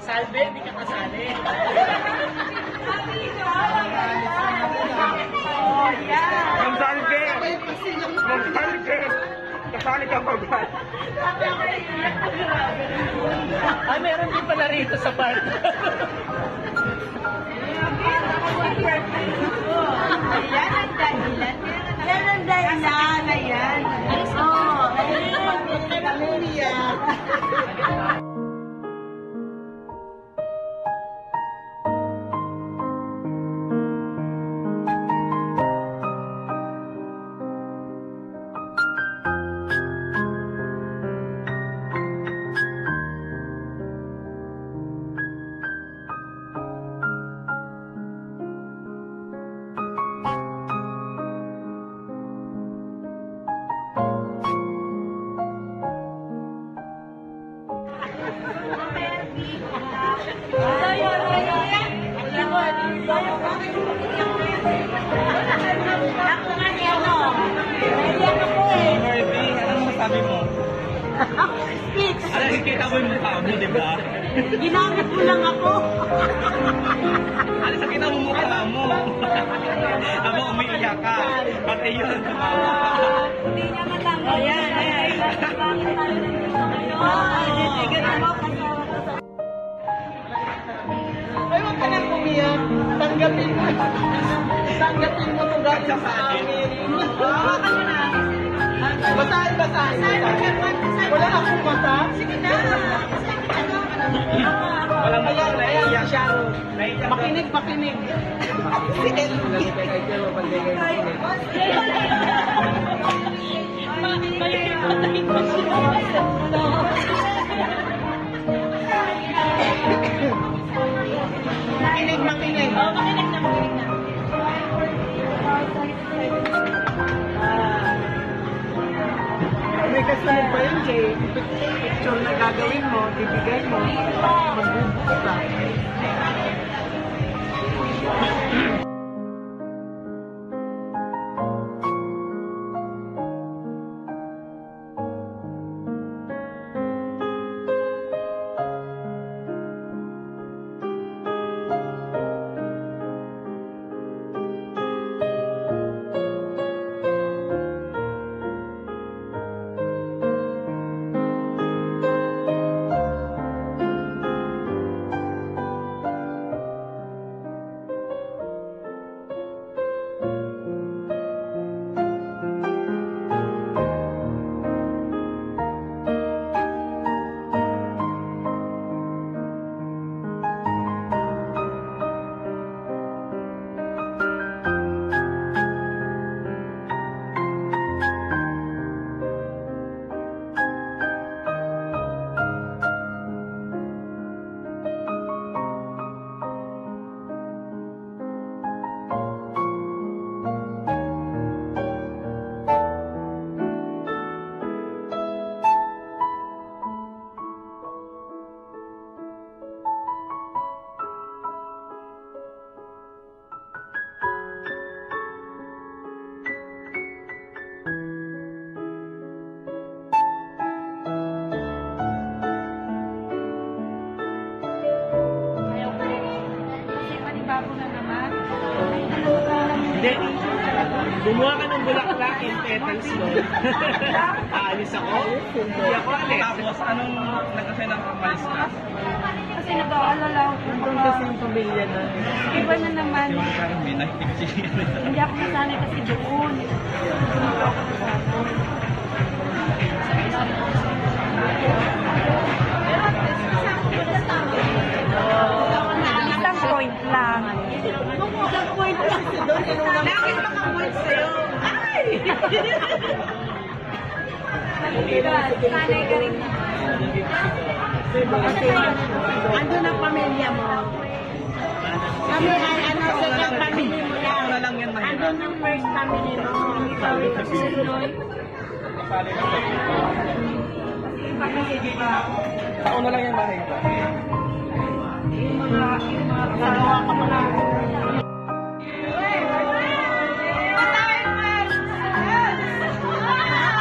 Salve, hindi ka kasali. Ma'am Salve! Ma'am Salve! Kasali ka pa ba? Ay, meron din pala rito sa park. Yan ang dahilan. Yan ang dahilan. Ayan. Oo. Ayan. Sabi mo? Speech. Ano, nakikita mo yung mukha mo, di ba? Ginamit mo lang ako. Ano, nakita mo mukha mo? Aba, umiiyak ka. Pati yun, tumawa ka. Hindi niya matanggal. Ayan, ayan. Ay, huwag ka nang umiyak. Tanggapin mo. Tanggapin mo kung galing sa amin. Hawakan mo na. Basahin. Wala akong mata. Sige na. Walang Ayan, naiiyak siya. Naiiyak. Makinig. Makinig. Oo, makinig na. May kasunod pa yun, Jay. Picture na gagawin mo, bibigay mo, magbubuo ka. Hindi. Gumawa ka ng bulaklak in petals mo. Aalis ako? Hindi ako alis. Tapos, anong nagkasay ng kamalis ka? Kasi nag-aalala ako kung Doon kasi yung pamilya na. iba na naman. Yung parang may nakikinig. Hindi ako nasanay kasi doon. Dito ako nasanay. Pero at least, kasama ko na sa amin. Isang point lang. Isang point lang. Bakit baka point sa'yo? Ay! Sanay ka rin. Kasi andun ang pamilya mo. Kami ay second family mo Ako na lang. lang yan mahirap. Andun ang first family mo. Susunod. Iba kasi diba? Ako na lang yan mahirap. Yung mga gagawa ka mo lang.